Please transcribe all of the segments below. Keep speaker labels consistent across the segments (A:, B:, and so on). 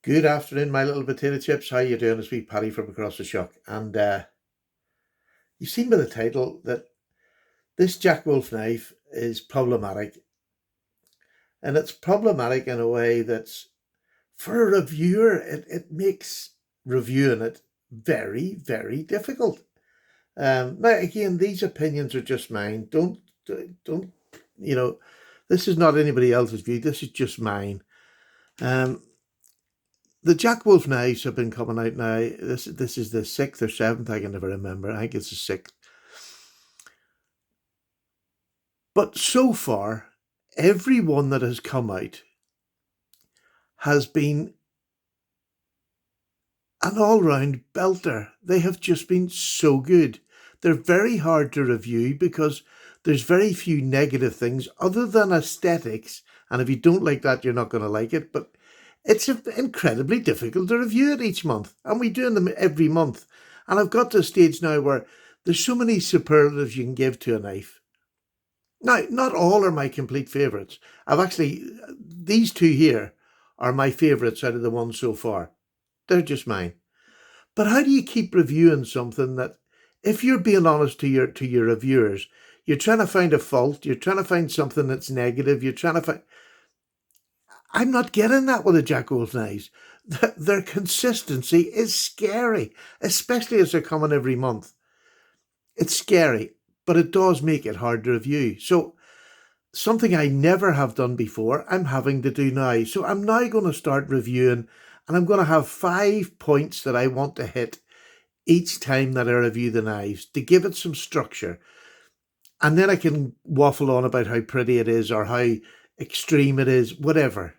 A: Good afternoon, my little potato chips. How you doing? It's me, Paddy from across the shock. And you've seen by the title that this Jack Wolf knife is problematic. And it's problematic in a way that's, for a reviewer, it makes reviewing it very, very difficult. Now, again, these opinions are just mine. Don't, you know, this is not anybody else's view. This is just mine. Um, The Jack Wolf knives have been coming out now. This is the sixth or seventh. I can never remember. I think it's the sixth. But so far, every one that has come out has been an all-round belter. They have just been so good. They're very hard to review because there's very few negative things other than aesthetics. And if you don't like that, you're not going to like it. But it's incredibly difficult to review it each month. And we're doing them every month. And I've got to a stage now where there's so many superlatives you can give to a knife. Now, not all are my complete favourites. These two here are my favourites out of the ones so far. They're just mine. But how do you keep reviewing something that, if you're being honest to your reviewers, you're trying to find a fault, you're trying to find something that's negative, you're trying to find... I'm not getting that with the Jack Wolf knives. Their consistency is scary, especially as they're coming every month. It's scary, but it does make it hard to review. So something I never have done before, I'm having to do now. So I'm now going to start reviewing, and I'm going to have 5 points that I want to hit each time that I review the knives to give it some structure. And then I can waffle on about how pretty it is or how extreme it is, whatever.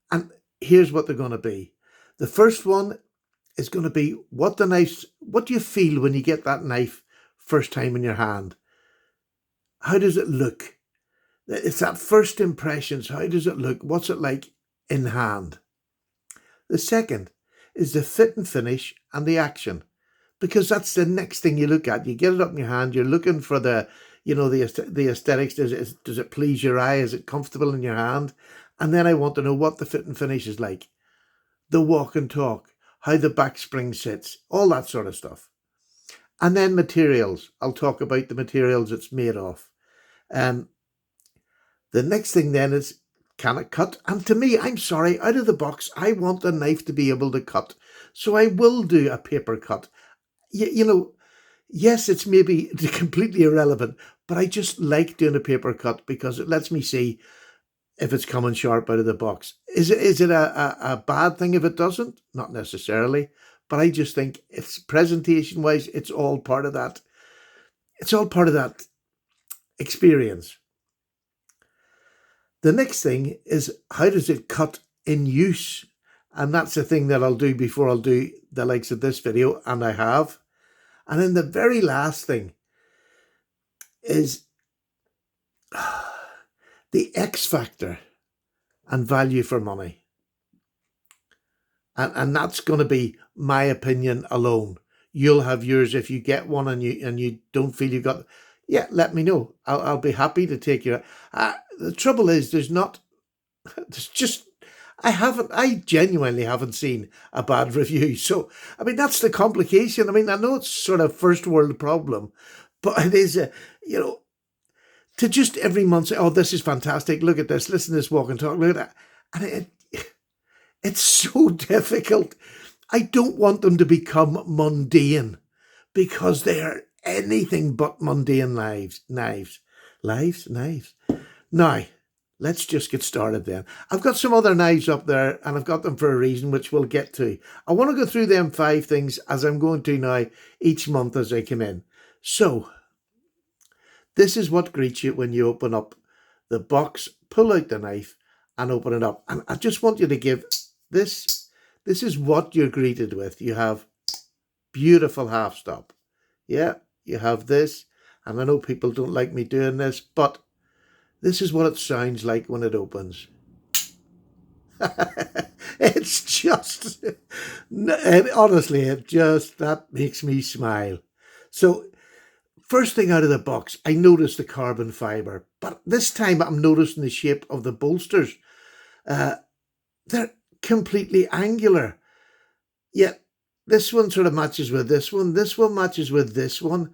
A: And here's what they're going to be. The first one is going to be what do you feel when you get that knife first time in your hand? How does it look? It's that first impressions. How does it look? What's it like in hand? The second is the fit and finish and the action, because that's the next thing you look at. You get it up in your hand. You're looking for the aesthetics. Does it please your eye? Is it comfortable in your hand? And then I want to know what the fit and finish is like, the walk and talk, how the back spring sits, all that sort of stuff. And then materials. I'll talk about the materials it's made of. The next thing then is, can it cut? And to me, I'm sorry, out of the box, I want the knife to be able to cut. So I will do a paper cut. Yes, it's maybe completely irrelevant, but I just like doing a paper cut because it lets me see if it's coming sharp out of the box. Is it a bad thing if it doesn't? Not necessarily, but I just think it's presentation-wise, it's all part of that. It's all part of that experience. The next thing is, how does it cut in use? And that's the thing that I'll do before I'll do the likes of this video, and I have. And then the very last thing is the X factor and value for money. And that's going to be my opinion alone. You'll have yours if you get one and you don't feel you got... Yeah, let me know. I'll be happy to take your... the trouble is, I genuinely haven't seen a bad review. So, I mean, that's the complication. I mean, I know it's sort of first world problem, but it is, to just every month say, oh, this is fantastic. Look at this. Listen to this walk and talk. Look at that. And it's so difficult. I don't want them to become mundane because they are anything but mundane knives. Now, let's just get started then. I've got some other knives up there and I've got them for a reason, which we'll get to. I want to go through them 5 things as I'm going to now each month as they come in. So, this is what greets you when you open up the box, pull out the knife and open it up. And I just want you to give this is what you're greeted with. You have beautiful half stop. Yeah, you have this. And I know people don't like me doing this, but this is what it sounds like when it opens. It's just, honestly, that makes me smile. So, first thing out of the box, I noticed the carbon fibre, but this time I'm noticing the shape of the bolsters. They're completely angular. Yet this one sort of matches with this one. This one matches with this one.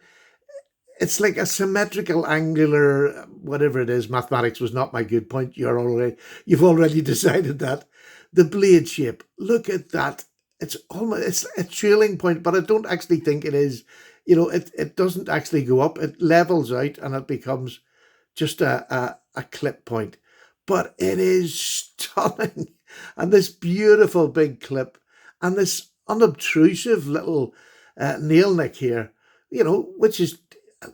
A: It's like a symmetrical, angular, whatever it is. Mathematics was not my good point. You've already decided that. The blade shape. Look at that. It's a trailing point, but I don't actually think it is. It doesn't actually go up. It levels out and it becomes just a clip point. But it is stunning. And this beautiful big clip and this unobtrusive little nail nick here, which is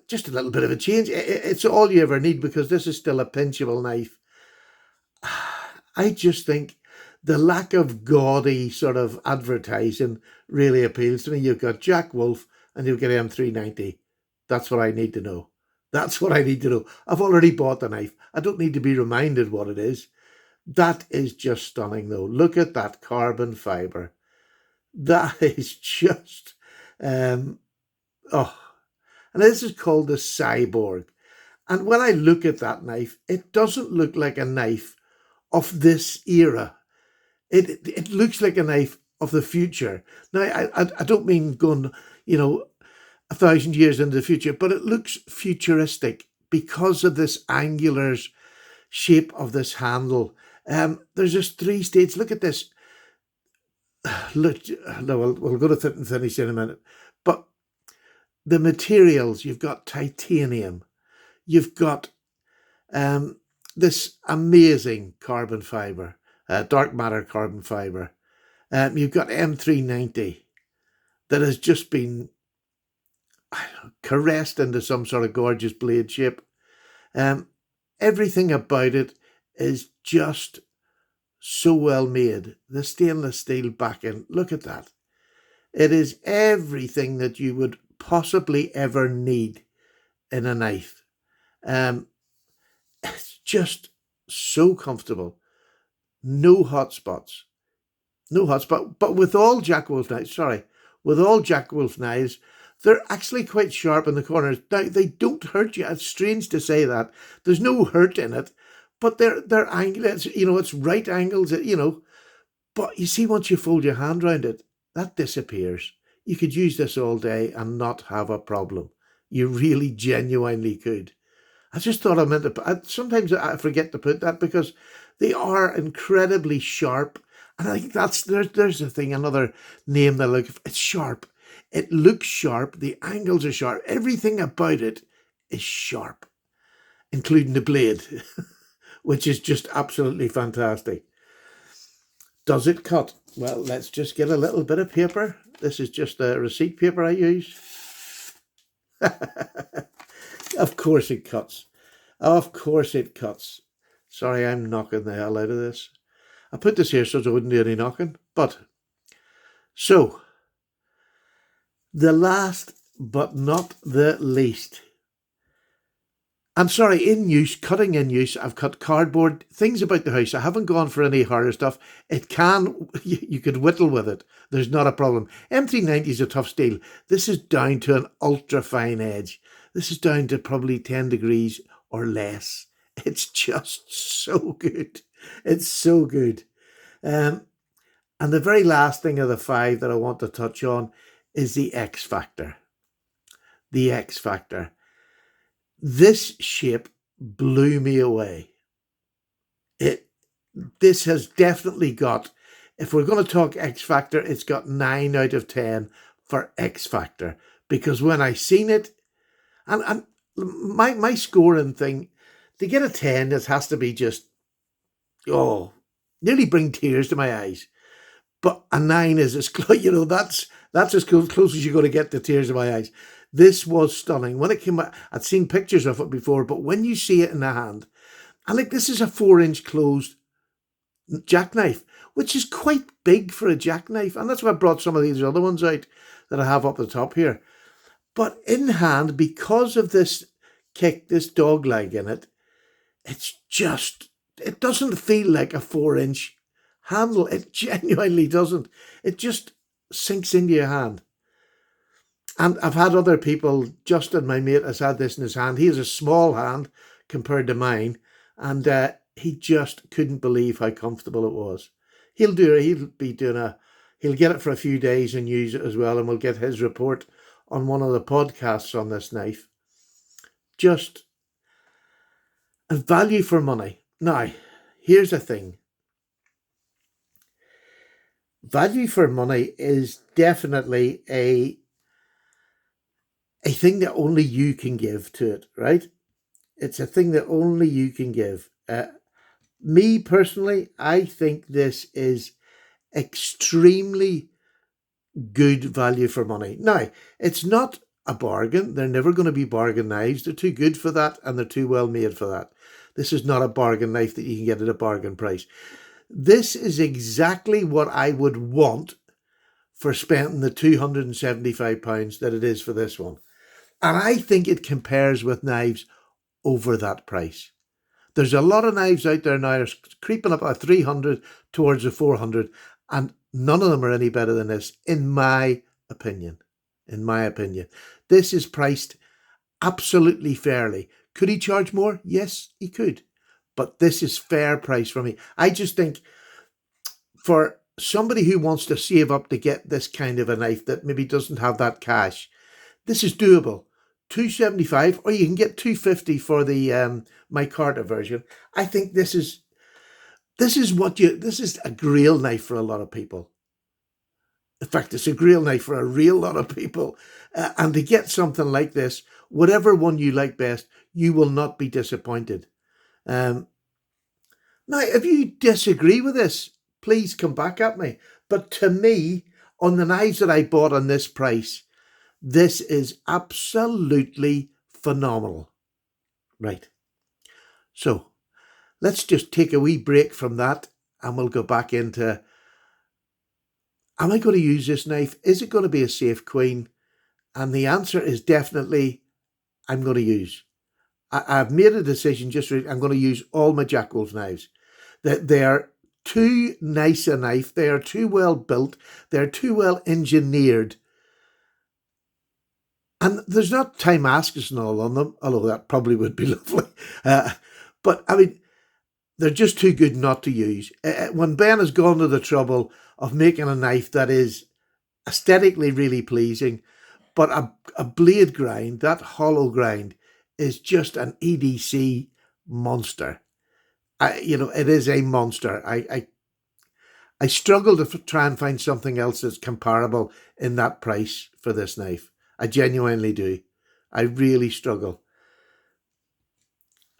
A: just a little bit of a change. It's all you ever need because this is still a pinchable knife. I just think the lack of gaudy sort of advertising really appeals to me. You've got Jack Wolf and you've got M390. That's what I need to know. That's what I need to know. I've already bought the knife. I don't need to be reminded what it is. That is just stunning, though. Look at that carbon fibre. That is just... And this is called the Cyborg. And when I look at that knife, it doesn't look like a knife of this era. It looks like a knife of the future. Now, I don't mean going, 1,000 years into the future, but it looks futuristic because of this angular shape of this handle. There's just 3 states. Look at this. Look, no, we'll go to fit and finish in a minute. But the materials, you've got titanium, you've got this amazing carbon fibre, dark matter carbon fibre. You've got M390 that has just been caressed into some sort of gorgeous blade shape. Everything about it is just so well made. The stainless steel backing, look at that. It is everything that you would possibly ever need in a knife. It's just so comfortable. No hot spots. No hot spot. But with all Jack Wolf knives, they're actually quite sharp in the corners. Now, they don't hurt you. It's strange to say that. There's no hurt in it, but they're angular. It's right angles, But you see, once you fold your hand around it, that disappears. You could use this all day and not have a problem. You really genuinely could. I just thought I meant to. Sometimes I forget to put that because they are incredibly sharp. And I think there's the thing, another name that I look for. It's sharp. It looks sharp. The angles are sharp. Everything about it is sharp, including the blade, which is just absolutely fantastic. Does it cut? Well, let's just get a little bit of paper. This is just a receipt paper I use. Of course it cuts. Of course it cuts. Sorry, I'm knocking the hell out of this. I put this here so I wouldn't do any knocking. So, the last but not the least. I'm sorry, cutting in use, I've cut cardboard, things about the house. I haven't gone for any horror stuff. You could whittle with it. There's not a problem. M390 is a tough steel. This is down to an ultra fine edge. This is down to probably 10 degrees or less. It's just so good. It's so good. And the very last thing of the 5 that I want to touch on is the X factor. The X factor. This shape blew me away. This has definitely got, if we're going to talk X factor, it's got 9 out of 10 for X factor. Because when I seen it, and my scoring thing, to get a 10, it has to be just, nearly bring tears to my eyes. But a 9 is as close, that's as close as you're going to get to tears in my eyes. This was stunning. When it came out, I'd seen pictures of it before, but when you see it in the hand, and this is a 4-inch closed jackknife, which is quite big for a jackknife. And that's why I brought some of these other ones out that I have up the top here. But in hand, because of this kick, this dog leg in it, it doesn't feel like a 4-inch handle. It genuinely doesn't. It just sinks into your hand. And I've had other people, Justin, my mate, has had this in his hand. He has a small hand compared to mine. And he just couldn't believe how comfortable it was. He'll get it for a few days and use it as well, and we'll get his report on one of the podcasts on this knife. Just a value for money. Now, here's the thing. Value for money is definitely a thing that only you can give to it, right? It's a thing that only you can give. Me personally, I think this is extremely good value for money. Now, it's not a bargain. They're never going to be bargain knives. They're too good for that, and they're too well made for that. This is not a bargain knife that you can get at a bargain price. This is exactly what I would want for spending the £275 that it is for this one. And I think it compares with knives over that price. There's a lot of knives out there now creeping up at 300 towards the 400, and none of them are any better than this, in my opinion. In my opinion. This is priced absolutely fairly. Could he charge more? Yes, he could. But this is fair price for me. I just think for somebody who wants to save up to get this kind of a knife that maybe doesn't have that cash, this is doable. $275, or you can get $250 for the micarta version. I think this is a grail knife for a lot of people. In fact, it's a grail knife for a real lot of people. And to get something like this, whatever one you like best, you will not be disappointed. Now, if you disagree with this, please come back at me. But to me, on the knives that I bought on this price, this is absolutely phenomenal. Right. So let's just take a wee break from that, and we'll go back into, am I going to use this knife? Is it going to be a safe queen? And the answer is definitely, I'm going to use. I've made a decision I'm going to use all my Jack Wolf knives. They are too nice a knife. They are too well built. They're too well engineered. And there's not tie masks and all on them, although that probably would be lovely. But I mean, they're just too good not to use. When Ben has gone to the trouble of making a knife that is aesthetically really pleasing, but a blade grind, that hollow grind, is just an EDC monster. It is a monster. I struggle to try and find something else that's comparable in that price for this knife. I genuinely do. I really struggle.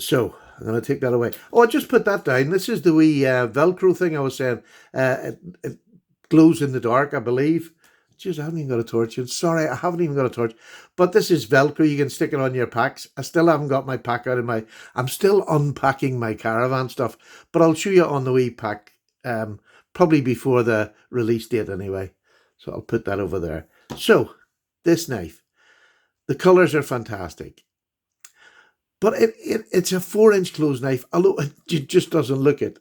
A: So I'm going to take that away. Oh, I just put that down. This is the wee Velcro thing I was saying. It glows in the dark, I believe. Jeez, I haven't even got a torch. Sorry, I haven't even got a torch. But this is Velcro. You can stick it on your packs. I still haven't got my pack out of I'm still unpacking my caravan stuff. But I'll show you on the wee pack, probably before the release date anyway. So I'll put that over there. So, this knife. The colours are fantastic. But it's a 4-inch closed knife, although it just doesn't look it.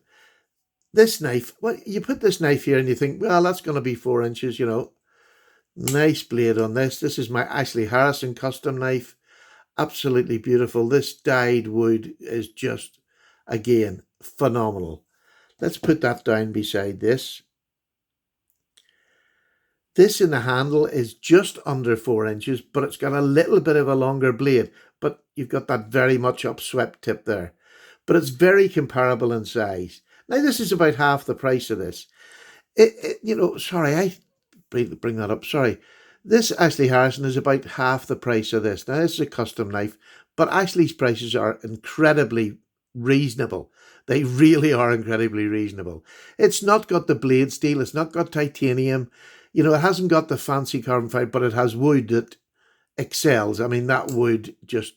A: This knife, well, you put this knife here and you think, well, that's going to be 4 inches, Nice blade on this. This is my Ashley Harrison custom knife. Absolutely beautiful. This dyed wood is just, again, phenomenal. Let's put that down beside this. This in the handle is just under 4 inches, but it's got a little bit of a longer blade. But you've got that very much upswept tip there. But it's very comparable in size. Now, this is about half the price of this. Sorry, I bring that up. Sorry. This Ashley Harrison is about half the price of this. Now, this is a custom knife, but Ashley's prices are incredibly reasonable. They really are incredibly reasonable. It's not got the blade steel. It's not got titanium. It hasn't got the fancy carbon fiber, but it has wood that excels. I mean, that wood just,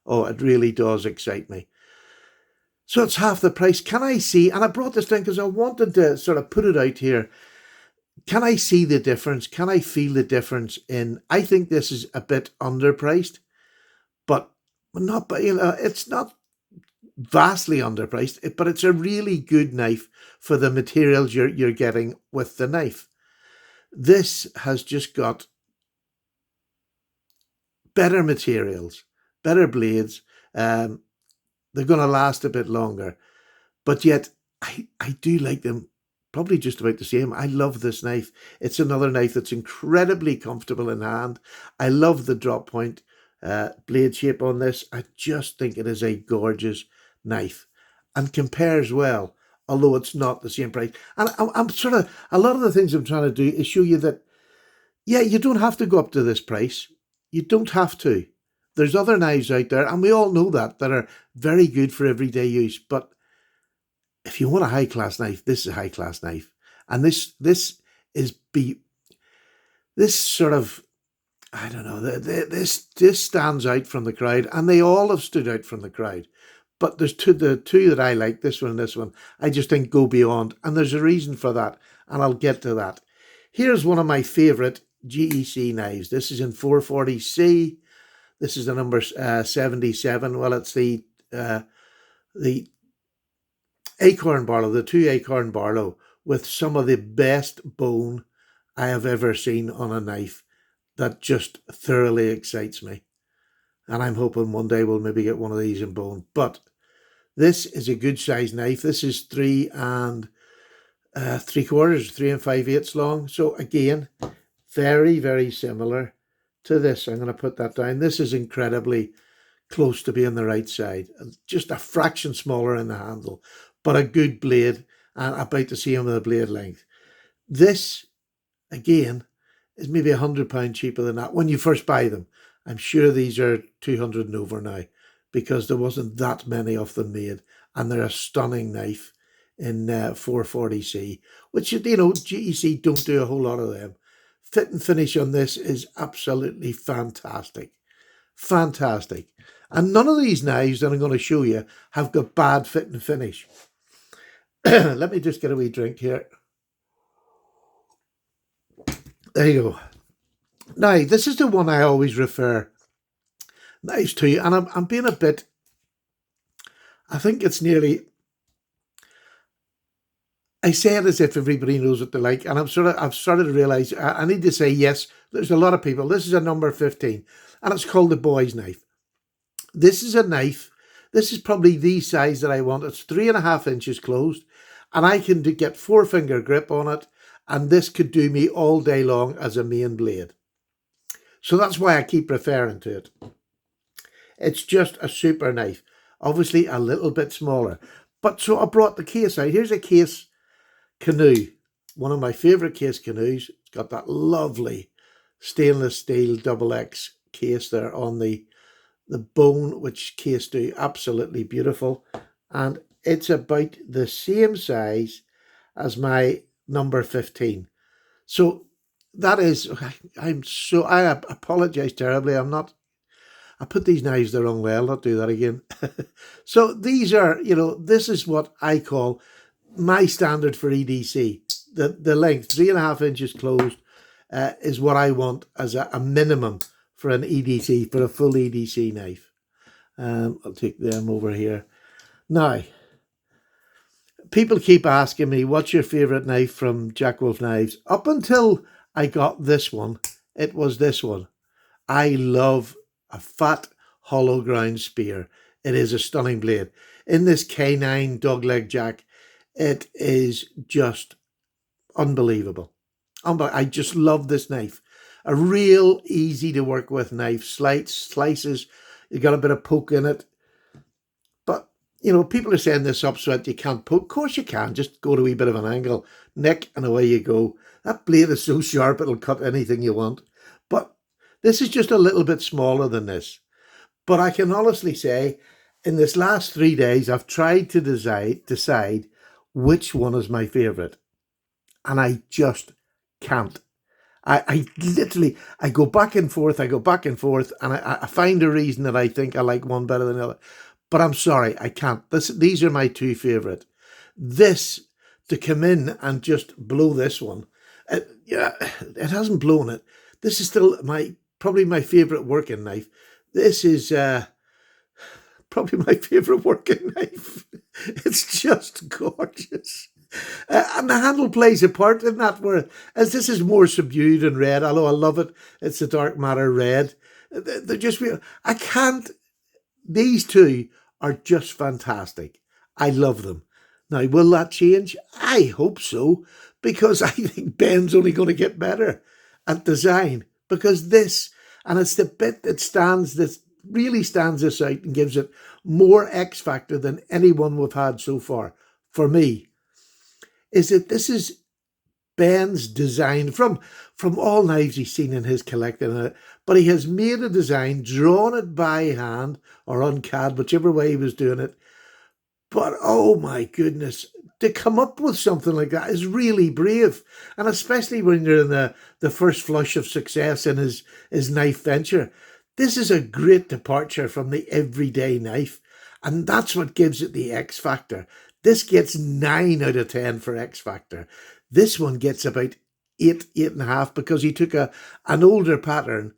A: it really does excite me. So it's half the price. Can I see, and I brought this down because I wanted to sort of put it out here. Can I see the difference? Can I feel the difference I think this is a bit underpriced, but it's not vastly underpriced, but it's a really good knife for the materials you're getting with the knife. This has just got better materials, better blades. They're going to last a bit longer, but yet I do like them probably just about the same. I love this knife. It's another knife that's incredibly comfortable in hand. I love the drop point blade shape on this. I just think it is a gorgeous knife and compares well, although it's not the same price. And I'm sort of, a lot of the things I'm trying to do is show you that, yeah, you don't have to go up to this price. You don't have to. There's other knives out there, and we all know that are very good for everyday use. But if you want a high-class knife, this is a high-class knife. And this is this sort of, I don't know, this stands out from the crowd, and they all have stood out from the crowd. But there's the two that I like, this one and this one, I just think go beyond. And there's a reason for that, and I'll get to that. Here's one of my favourite GEC knives. This is in 440C. This is the number 77. Well, it's the Acorn Barlow, the 2 Acorn Barlow, with some of the best bone I have ever seen on a knife. That just thoroughly excites me. And I'm hoping one day we'll maybe get one of these in bone. But this is a good size knife. This is 3 3/4, 3 5/8 long. So again, very, very similar to this. I'm going to put that down. This is incredibly close to being the right side. Just a fraction smaller in the handle, but a good blade and about the same with the blade length. This, again, is maybe £100 cheaper than that when you first buy them. I'm sure these are 200 and over now because there wasn't that many of them made, and they're a stunning knife in 440C, which, you know, GEC don't do a whole lot of them. Fit and finish on this is absolutely fantastic. Fantastic. And none of these knives that I'm going to show you have got bad fit and finish. Let me just get a wee drink here. There you go. Now, this is the one I always refer knives to, and I'm being a bit, I think it's nearly, I say it as if everybody knows what they like, and I've started to realise I need to say, yes, there's a lot of people. This is a number 15, and it's called the boy's knife. This is a knife. This is probably the size that I want. It's 3.5 inches closed, and I can get 4-finger grip on it, and this could do me all day long as a main blade. So that's why I keep referring to it. It's just a super knife. Obviously a little bit smaller. But so I brought the case out. Here's a case canoe. One of my favourite case canoes. It's got that lovely stainless steel XX case there on the bone, which case do absolutely beautiful. And it's about the same size as my number 15. So that is, I apologize terribly. I put these knives the wrong way. I'll not do that again. So these are, you know, this is what I call my standard for EDC. The length, 3.5 inches closed, is what I want as a minimum for an EDC, for a full EDC knife. I'll take them over here. Now, people keep asking me, what's your favourite knife from Jack Wolf Knives? Up until I got this one, it was this one. I love a fat hollow ground spear. It is a stunning blade. In this K9 dogleg jack, it is just unbelievable. I just love this knife. A real easy to work with knife. Slices, you got a bit of poke in it. But, you know, people are saying this up so that you can't poke. Of course you can. Just go to a wee bit of an angle, nick, and away you go. That blade is so sharp it'll cut anything you want. But this is just a little bit smaller than this. But I can honestly say, in this last 3 days, I've tried to decide which one is my favourite. And I just can't. I literally, I go back and forth, and I find a reason that I think I like one better than the other. But I'm sorry, I can't. These are my two favourite. This, to come in and just blow this one, it hasn't blown it. This is still probably my favourite working knife. This is probably my favourite working knife. It's just gorgeous. And the handle plays a part in that, as this is more subdued and red, although I love it, it's a dark matter red. They're just, I can't, these two are just fantastic. I love them. Now, will that change? I hope so, because I think Ben's only going to get better at design. Because this, and it's the bit that really stands this out and gives it more X factor than anyone we've had so far, for me, is that this is Ben's design from all knives he's seen in his collecting, but he has made a design, drawn it by hand or on CAD, whichever way he was doing it. But oh my goodness, to come up with something like that is really brave. And especially when you're in the first flush of success in his knife venture. This is a great departure from the everyday knife. And that's what gives it the X factor. This gets 9 out of 10 for X factor. This one gets about 8.5, because he took an older pattern,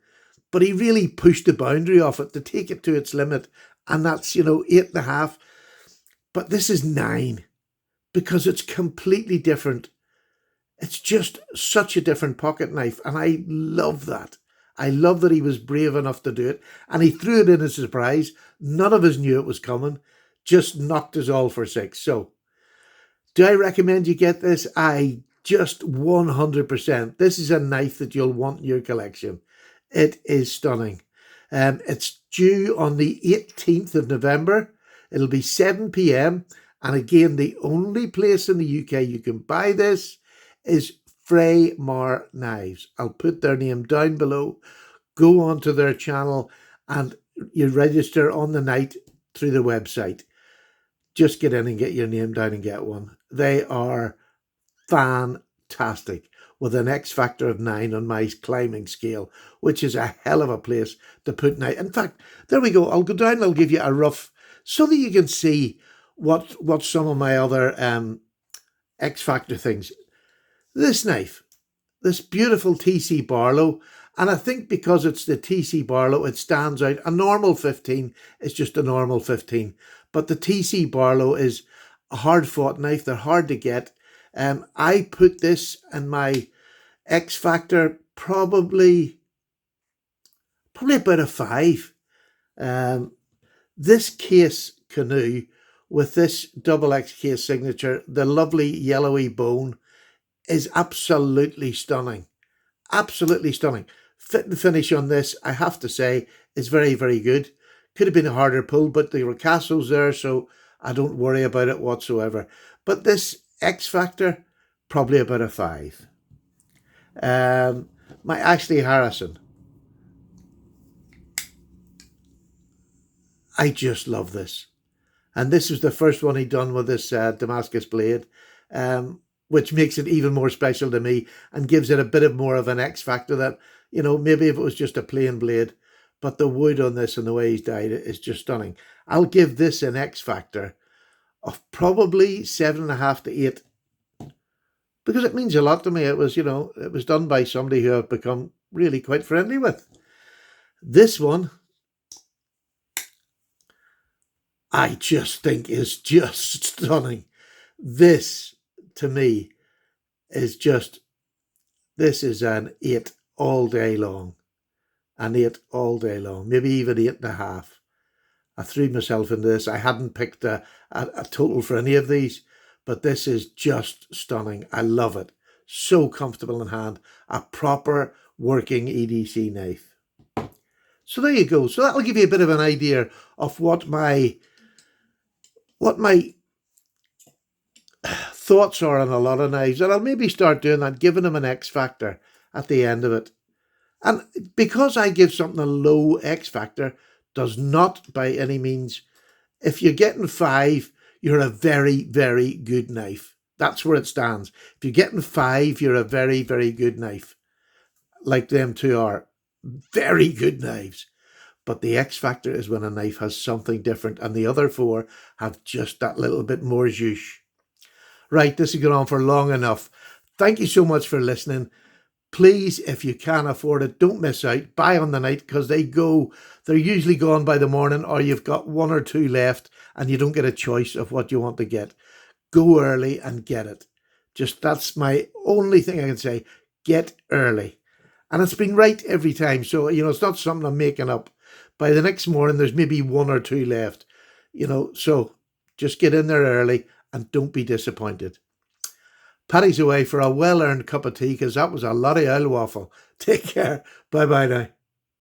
A: but he really pushed the boundary off it to take it to its limit. And that's, 8.5. But this is 9, because it's completely different. It's just such a different pocket knife. And I love that. I love that he was brave enough to do it. And he threw it in as a surprise. None of us knew it was coming. Just knocked us all for 6. So, do I recommend you get this? I just 100%. This is a knife that you'll want in your collection. It is stunning. It's due on the 18th of November. It'll be 7 p.m. And again, the only place in the UK you can buy this is Fraymar Knives. I'll put their name down below. Go onto their channel and you register on the night through the website. Just get in and get your name down and get one. They are fantastic, with an X factor of 9 on my climbing scale, which is a hell of a place to put knife. In fact, there we go. I'll go down and I'll give you a rough, so that you can see what some of my other X factor things. This knife, this beautiful TC Barlow, and I think because it's the TC Barlow, it stands out. A normal 15 is just a normal 15, but the TC Barlow is a hard-fought knife. They're hard to get. I put this in my X factor probably about a 5. This case canoe with this double X case signature, the lovely yellowy bone, is absolutely stunning. Absolutely stunning. Fit and finish on this, I have to say, is very, very good. Could have been a harder pull, but the Ricasso's there, so I don't worry about it whatsoever. But this X factor, probably about a 5. My Ashley Harrison. I just love this. And this was the first one he'd done with this Damascus blade, which makes it even more special to me and gives it a bit of more of an X factor that, maybe if it was just a plain blade, but the wood on this and the way he's dyed it is just stunning. I'll give this an X factor of probably 7.5 to 8, because it means a lot to me. It was, it was done by somebody who I've become really quite friendly with. This one, I just think is just stunning. This, to me, is just, this is an 8 all day long. An 8 all day long, maybe even 8.5. I threw myself into this. I hadn't picked a total for any of these, but this is just stunning. I love it. So comfortable in hand. A proper working EDC knife. So there you go. So that'll give you a bit of an idea of what my thoughts are on a lot of knives. And I'll maybe start doing that, giving them an X factor at the end of it. And because I give something a low X factor, does not by any means, if you're getting 5, you're a very, very good knife. That's where it stands. If you're getting 5, you're a very, very good knife. Like them two are. Very good knives. But the X factor is when a knife has something different, and the other 4 have just that little bit more zhoosh. Right, this has gone on for long enough. Thank you so much for listening. Please, if you can afford it, don't miss out. Buy on the night, because they're usually gone by the morning, or you've got 1 or 2 left and you don't get a choice of what you want to get. Go early and get it. That's my only thing I can say. Get early. And it's been right every time. So, it's not something I'm making up. By the next morning, there's maybe 1 or 2 left. So just get in there early and don't be disappointed. Paddy's away for a well-earned cup of tea because that was a lot of oil waffle. Take care. Bye-bye now.